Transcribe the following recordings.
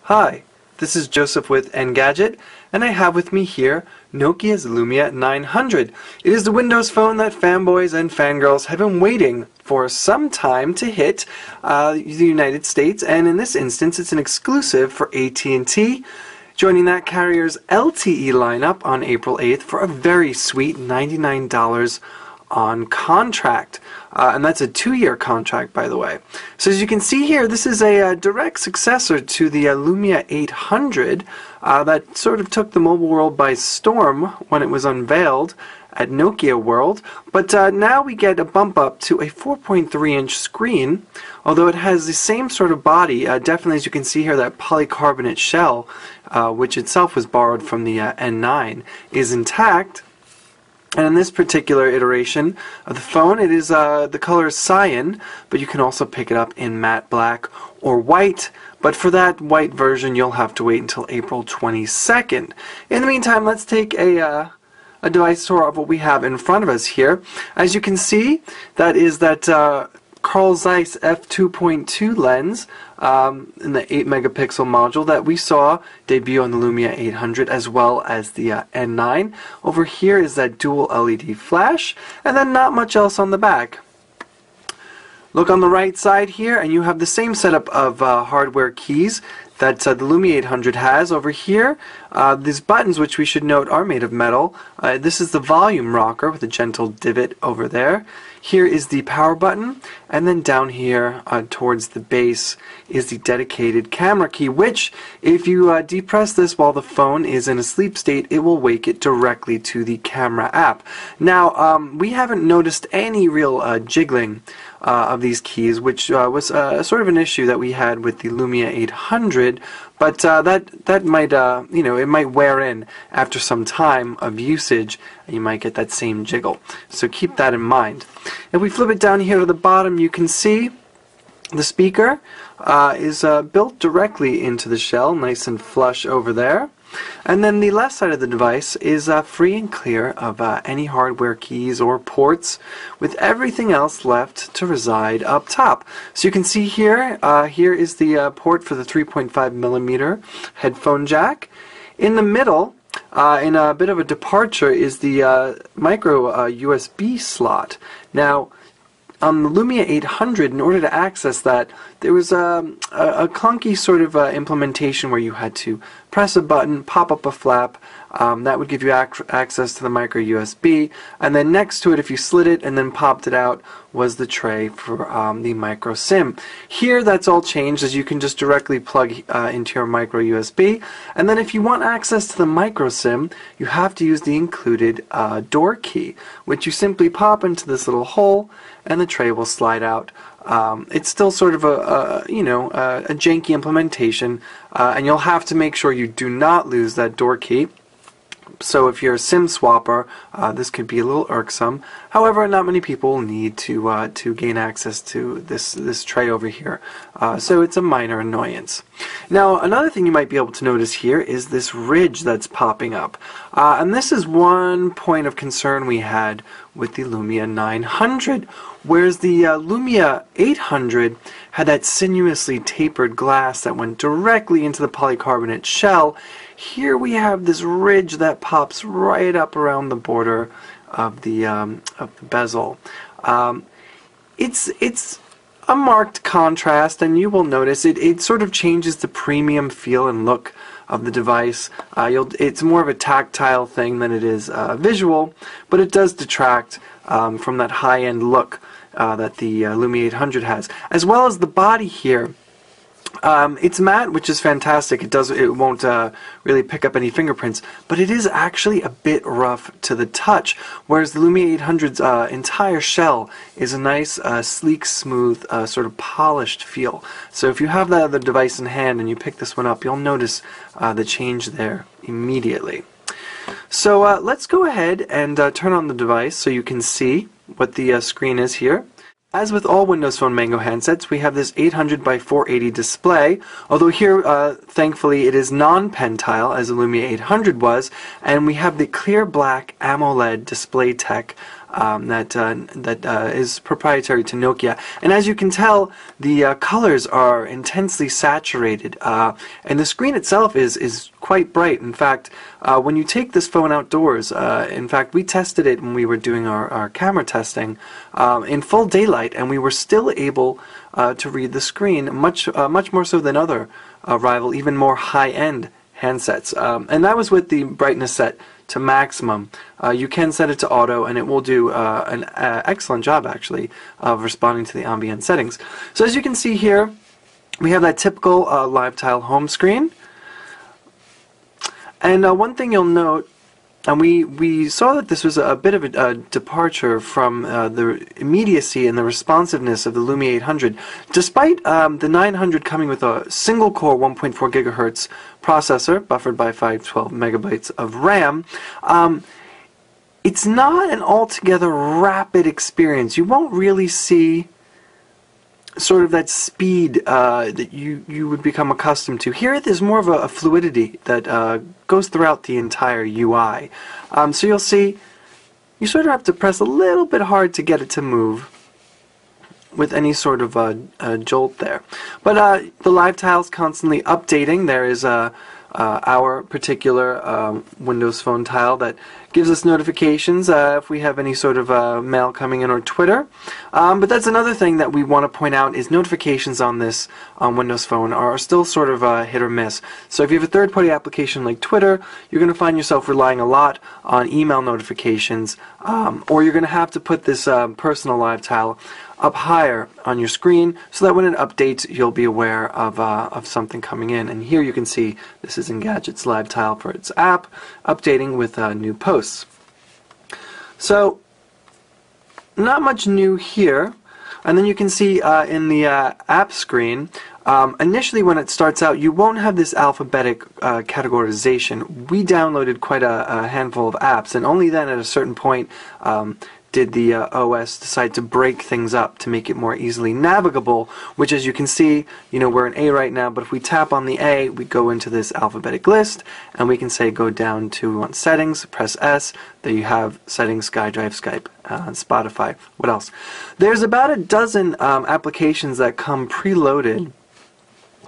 Hi, this is Joseph with Engadget, and I have with me here Nokia's Lumia 900. It is the Windows phone that fanboys and fangirls have been waiting for some time to hit the United States, and in this instance it's an exclusive for AT&T, joining that carrier's LTE lineup on April 8th for a very sweet $99 on contract. And that's a 2-year contract, by the way. So as you can see here, this is a direct successor to the Lumia 800 that sort of took the mobile world by storm when it was unveiled at Nokia World. But now we get a bump up to a 4.3-inch screen, although it has the same sort of body. Definitely, as you can see here, that polycarbonate shell, which itself was borrowed from the N9, is intact. And in this particular iteration of the phone, it is the color is cyan, but you can also pick it up in matte black or white. But for that white version, you'll have to wait until April 22nd. In the meantime, let's take a device tour of what we have in front of us here. As you can see, that is that Carl Zeiss f2.2 lens in the 8-megapixel module that we saw debut on the Lumia 800 as well as the N9. Over here is that dual LED flash, and then not much else on the back. Look on the right side here, and you have the same setup of hardware keys that the Lumia 800 has. Over here, these buttons, which we should note are made of metal. This is the volume rocker with a gentle divot over there. Here is the power button, and then down here towards the base is the dedicated camera key, which if you depress this while the phone is in a sleep state, it will wake it directly to the camera app. Now, we haven't noticed any real jiggling of these keys, which was sort of an issue that we had with the Lumia 800, but that might it might wear in after some time of usage, and you might get that same jiggle. So keep that in mind. If we flip it down here to the bottom, you can see the speaker is built directly into the shell, nice and flush over there. And then the left side of the device is free and clear of any hardware keys or ports, with everything else left to reside up top. So you can see here, here is the port for the 3.5mm headphone jack. In the middle, in a bit of a departure, is the micro USB slot. Now, on the Lumia 800, in order to access that, there was a clunky sort of implementation where you had to press a button, pop up a flap, that would give you access to the micro USB, and then next to it, if you slid it and then popped it out, was the tray for the micro SIM. Here, that's all changed, as you can just directly plug into your micro USB, and then if you want access to the micro SIM, you have to use the included door key, which you simply pop into this little hole, and the tray will slide out. It's still sort of a janky implementation, and you'll have to make sure you do not lose that door key. So if you're a SIM swapper, this could be a little irksome. However, not many people need to gain access to this tray over here, so it's a minor annoyance. Now, another thing you might be able to notice here is this ridge that's popping up, and this is one point of concern we had with the Lumia 900, whereas the Lumia 800 had that sinuously tapered glass that went directly into the polycarbonate shell. Here we have this ridge that pops right up around the border of the bezel. It's a marked contrast, and you will notice it sort of changes the premium feel and look of the device. It's more of a tactile thing than it is visual, but it does detract from that high-end look that the Lumia 800 has, as well as the body here. It's matte, which is fantastic. It won't really pick up any fingerprints, but it is actually a bit rough to the touch, whereas the Lumia 800's entire shell is a nice, sleek, smooth, sort of polished feel. So if you have that other device in hand and you pick this one up, you'll notice the change there immediately. So let's go ahead and turn on the device so you can see what the screen is here. As with all Windows Phone Mango handsets, we have this 800 by 480 display, although here, thankfully, it is non-pentile, as the Lumia 800 was, and we have the clear black AMOLED display tech that is proprietary to Nokia. And as you can tell, the colors are intensely saturated, and the screen itself is quite bright. In fact, when you take this phone outdoors, in fact, we tested it when we were doing our camera testing in full daylight, and we were still able to read the screen much more so than other rival, even more high-end handsets. And that was with the brightness set to maximum. You can set it to auto, and it will do an excellent job, actually, of responding to the ambient settings. So as you can see here, we have that typical live tile home screen. And one thing you'll note, and we saw that this was a bit of a departure from the immediacy and the responsiveness of the Lumia 800. Despite the 900 coming with a single-core 1.4 gigahertz processor, buffered by 512 megabytes of RAM, it's not an altogether rapid experience. You won't really see sort of that speed that you would become accustomed to. Here there's more of a fluidity that goes throughout the entire UI. So you'll see you sort of have to press a little bit hard to get it to move with any sort of jolt there. But the live tile is constantly updating. There is our particular Windows Phone tile that gives us notifications if we have any sort of mail coming in or Twitter. But that's another thing that we want to point out is notifications on this Windows Phone are still sort of hit or miss. So if you have a third-party application like Twitter, you're going to find yourself relying a lot on email notifications, or you're going to have to put this personal live tile up higher on your screen so that when it updates you'll be aware of something coming in. And here you can see this is Engadget's live tile for its app updating with new posts. So not much new here. And then you can see in the app screen, initially when it starts out you won't have this alphabetic categorization. We downloaded quite a handful of apps, and only then at a certain point did the OS decide to break things up to make it more easily navigable, which, as you can see, we're in A right now, but if we tap on the A, we go into this alphabetic list, and we can say go down to, we want settings, press S, there you have settings, SkyDrive, Skype, Spotify. What else? There's about a dozen applications that come preloaded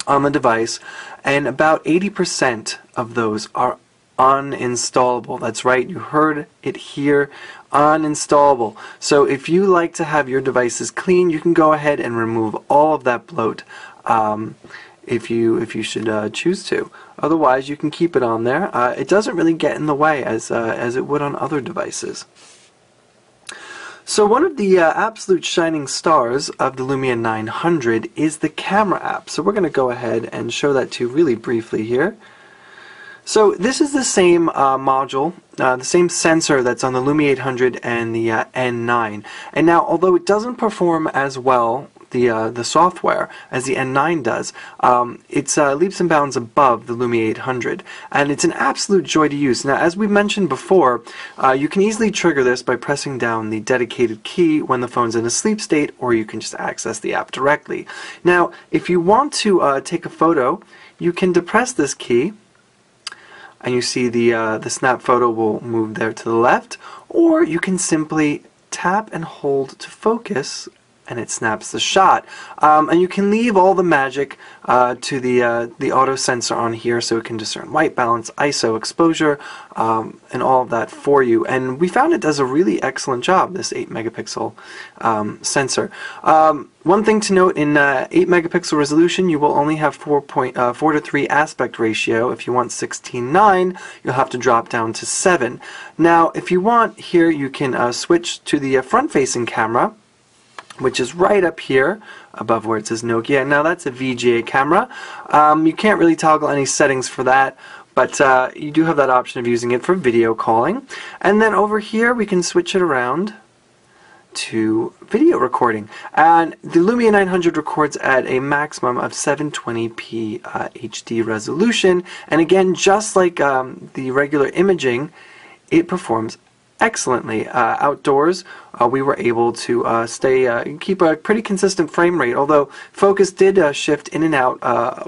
on the device, and about 80% of those are uninstallable. That's right, you heard it here, uninstallable. So if you like to have your devices clean, you can go ahead and remove all of that bloat if you should choose to. Otherwise, you can keep it on there. It doesn't really get in the way as it would on other devices. So one of the absolute shining stars of the Lumia 900 is the camera app. So we're going to go ahead and show that to you really briefly here. So this is the same module, the same sensor that's on the Lumia 800 and the N9. And now, although it doesn't perform as well, the software, as the N9 does, it's leaps and bounds above the Lumia 800. And it's an absolute joy to use. Now, as we mentioned before, you can easily trigger this by pressing down the dedicated key when the phone's in a sleep state, or you can just access the app directly. Now, if you want to take a photo, you can depress this key, and you see the snap photo will move there to the left, or you can simply tap and hold to focus and it snaps the shot. And you can leave all the magic to the auto sensor on here, so it can discern white balance, ISO, exposure, and all of that for you. And we found it does a really excellent job, this 8 megapixel sensor. One thing to note, in 8 megapixel resolution you will only have 4:3 aspect ratio. If you want 16:9, you'll have to drop down to 7. Now if you want, here you can switch to the front-facing camera, which is right up here above where it says Nokia. Now that's a VGA camera. You can't really toggle any settings for that, but you do have that option of using it for video calling. And then over here we can switch it around to video recording. And the Lumia 900 records at a maximum of 720p HD resolution. And again, just like the regular imaging, it performs excellently. Outdoors, we were able to keep a pretty consistent frame rate, although focus did shift in and out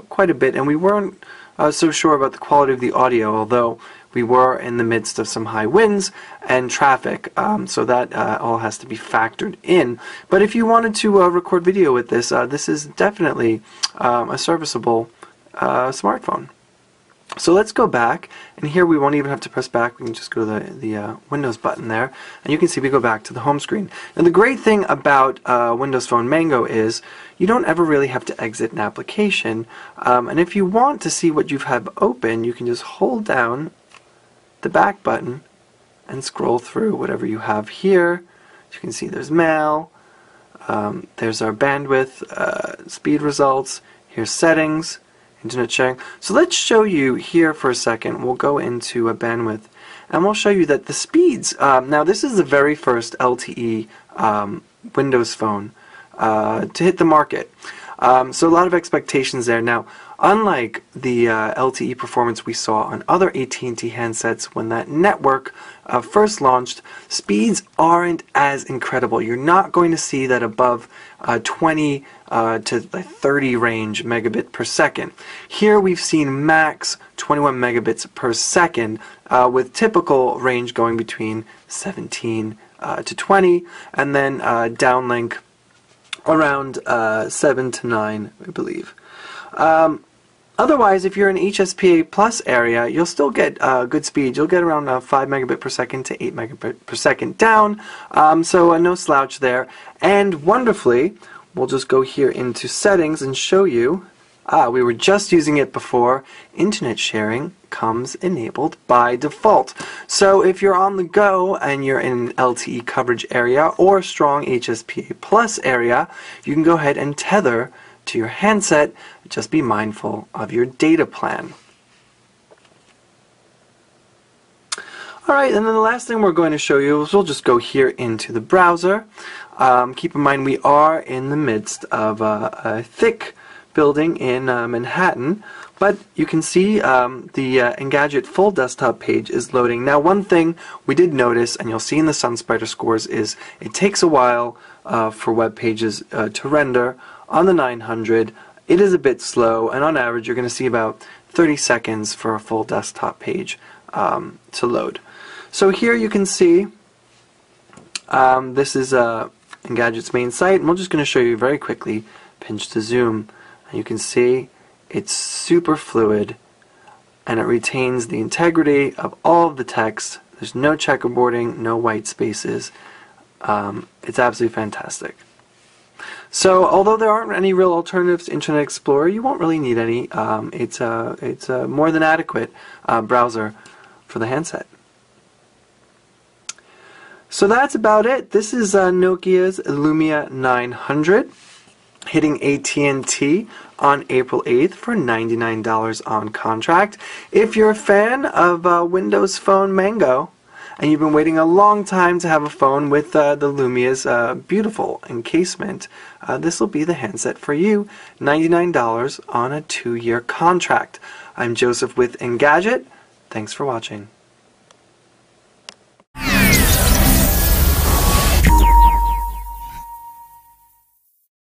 quite a bit, and we weren't so sure about the quality of the audio, although we were in the midst of some high winds and traffic, so that all has to be factored in. But if you wanted to record video with this, this is definitely a serviceable smartphone. So let's go back, and here we won't even have to press back. We can just go to the Windows button there, and you can see we go back to the home screen. And the great thing about Windows Phone Mango is you don't ever really have to exit an application, and if you want to see what you have open, you can just hold down the back button and scroll through whatever you have here. As you can see, there's mail, there's our bandwidth, speed results, here's settings, internet sharing. So let's show you here for a second. We'll go into a bandwidth, and we'll show you that the speeds, now this is the very first LTE Windows phone to hit the market. So a lot of expectations there. Now, unlike the LTE performance we saw on other AT&T handsets when that network first launched, speeds aren't as incredible. You're not going to see that above 20 to 30 range megabit per second. Here we've seen max 21 megabits per second with typical range going between 17 to 20, and then downlink around 7 to 9, I believe. Otherwise, if you're in HSPA plus area, you'll still get good speed. You'll get around 5 megabit per second to 8 megabit per second down, so no slouch there. And wonderfully, we'll just go here into settings and show you, we were just using it before, internet sharing comes enabled by default. So if you're on the go and you're in an LTE coverage area or strong HSPA plus area, you can go ahead and tether to your handset. Just be mindful of your data plan. Alright, and then the last thing we're going to show you is we'll just go here into the browser. Keep in mind we are in the midst of a thick building in Manhattan, but you can see the Engadget full desktop page is loading. Now, one thing we did notice, and you'll see in the SunSpider scores, is it takes a while for web pages to render on the 900. It is a bit slow, and on average you're going to see about 30 seconds for a full desktop page to load. So here you can see this is Engadget's main site, and we're just going to show you very quickly, pinch to zoom, and you can see it's super fluid, and it retains the integrity of all of the text. There's no checkerboarding, no white spaces. It's absolutely fantastic. So, although there aren't any real alternatives to Internet Explorer, you won't really need any. It's a more than adequate browser for the handset. So that's about it. This is Nokia's Lumia 900 hitting AT&T on April 8th for $99 on contract. If you're a fan of Windows Phone Mango, and you've been waiting a long time to have a phone with the Lumia's beautiful encasement, this will be the handset for you. $99 on a 2-year contract. I'm Joseph with Engadget. Thanks for watching.